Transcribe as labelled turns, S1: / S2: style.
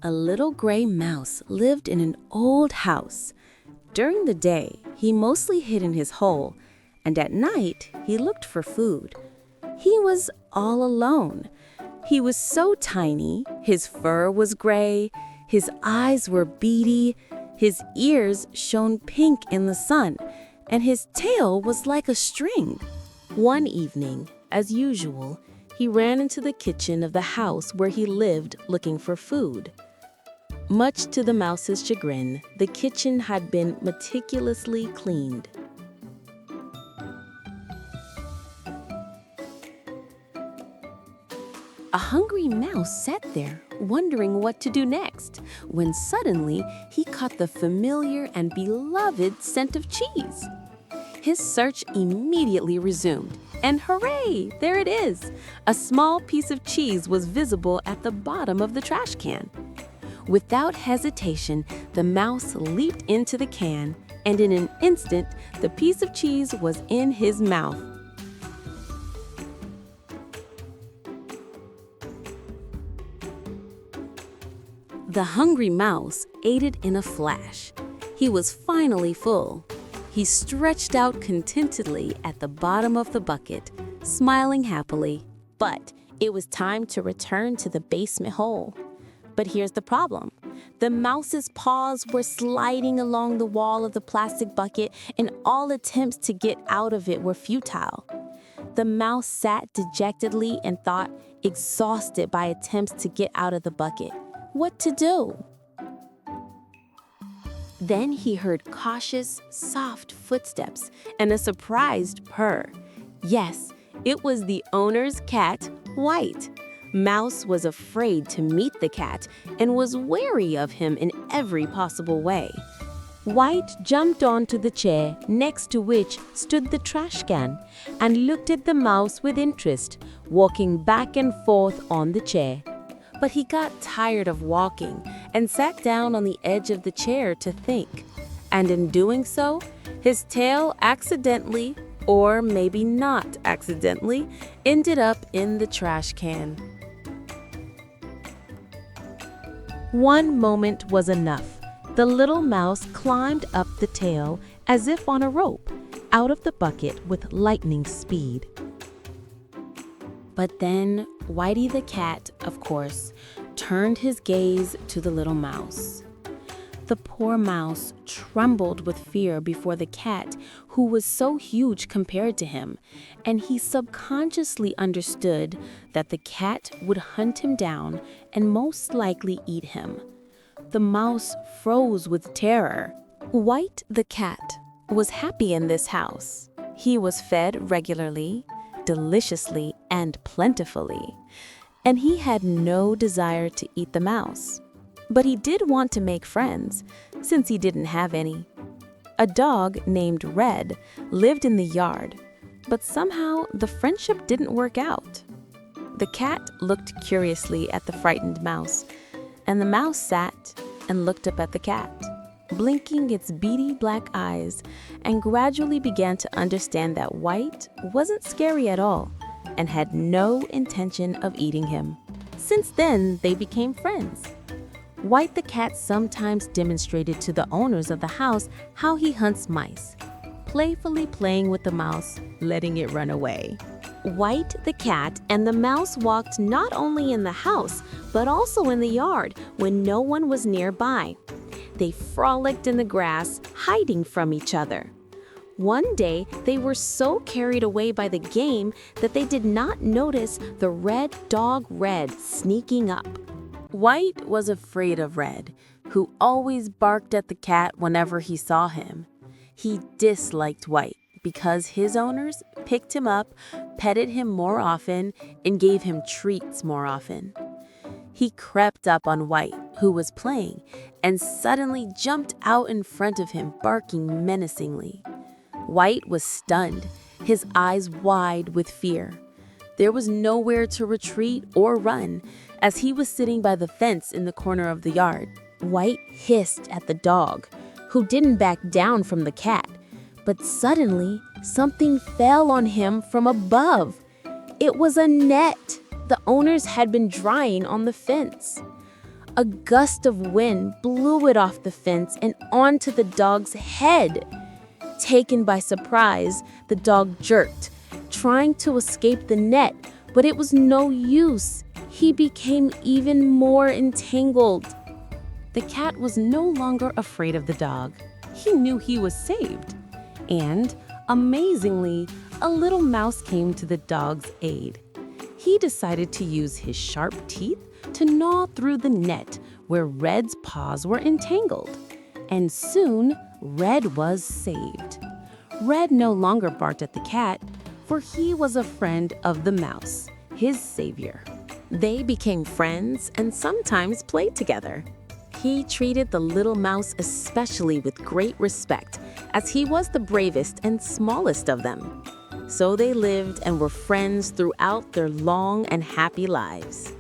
S1: A little gray mouse lived in an old house. During the day, he mostly hid in his hole, and at night, he looked for food. He was all alone. He was so tiny, his fur was gray, his eyes were beady, his ears shone pink in the sun, and his tail was like a string. One evening, as usual, he ran into the kitchen of the house where he lived looking for food. Much to the mouse's chagrin, the kitchen had been meticulously cleaned. A hungry mouse sat there, wondering what to do next, when suddenly he caught the familiar and beloved scent of cheese. His search immediately resumed, and hooray, there it is! A small piece of cheese was visible at the bottom of the trash can. Without hesitation, the mouse leaped into the can, and in an instant, the piece of cheese was in his mouth. The hungry mouse ate it in a flash. He was finally full. He stretched out contentedly at the bottom of the bucket, smiling happily. But it was time to return to the basement hole. But here's the problem. The mouse's paws were sliding along the wall of the plastic bucket, and all attempts to get out of it were futile. The mouse sat dejectedly and thought, exhausted by attempts to get out of the bucket. What to do? Then he heard cautious, soft footsteps and a surprised purr. Yes, it was the owner's cat, White. Mouse was afraid to meet the cat and was wary of him in every possible way. White jumped onto the chair next to which stood the trash can and looked at the mouse with interest, walking back and forth on the chair. But he got tired of walking and sat down on the edge of the chair to think. And in doing so, his tail accidentally, or maybe not accidentally, ended up in the trash can. One moment was enough. The little mouse climbed up the tail as if on a rope, out of the bucket with lightning speed. But then Whitey the cat, of course, turned his gaze to the little mouse. The poor mouse trembled with fear before the cat, who was so huge compared to him, and he subconsciously understood that the cat would hunt him down and most likely eat him. The mouse froze with terror. White the cat was happy in this house. He was fed regularly, deliciously, and plentifully, and he had no desire to eat the mouse. But he did want to make friends, since he didn't have any. A dog named Red lived in the yard, but somehow the friendship didn't work out. The cat looked curiously at the frightened mouse, and the mouse sat and looked up at the cat, blinking its beady black eyes, and gradually began to understand that White wasn't scary at all and had no intention of eating him. Since then, they became friends. White the cat sometimes demonstrated to the owners of the house how he hunts mice, playfully playing with the mouse, letting it run away. White the cat and the mouse walked not only in the house, but also in the yard when no one was nearby. They frolicked in the grass, hiding from each other. One day, they were so carried away by the game that they did not notice the red dog Red sneaking up. White was afraid of Red, who always barked at the cat whenever he saw him. He disliked White because his owners picked him up, petted him more often, and gave him treats more often. He crept up on White, who was playing, and suddenly jumped out in front of him, barking menacingly. White was stunned, his eyes wide with fear. There was nowhere to retreat or run, as he was sitting by the fence in the corner of the yard. White hissed at the dog, who didn't back down from the cat. But suddenly, something fell on him from above. It was a net the owners had been drying on the fence. A gust of wind blew it off the fence and onto the dog's head. Taken by surprise, the dog jerked, trying to escape the net, but it was no use. He became even more entangled. The cat was no longer afraid of the dog. He knew he was saved. And, amazingly, a little mouse came to the dog's aid. He decided to use his sharp teeth to gnaw through the net where Red's paws were entangled. And soon, Red was saved. Red no longer barked at the cat, for he was a friend of the mouse, his savior. They became friends and sometimes played together. He treated the little mouse especially with great respect, as he was the bravest and smallest of them. So they lived and were friends throughout their long and happy lives.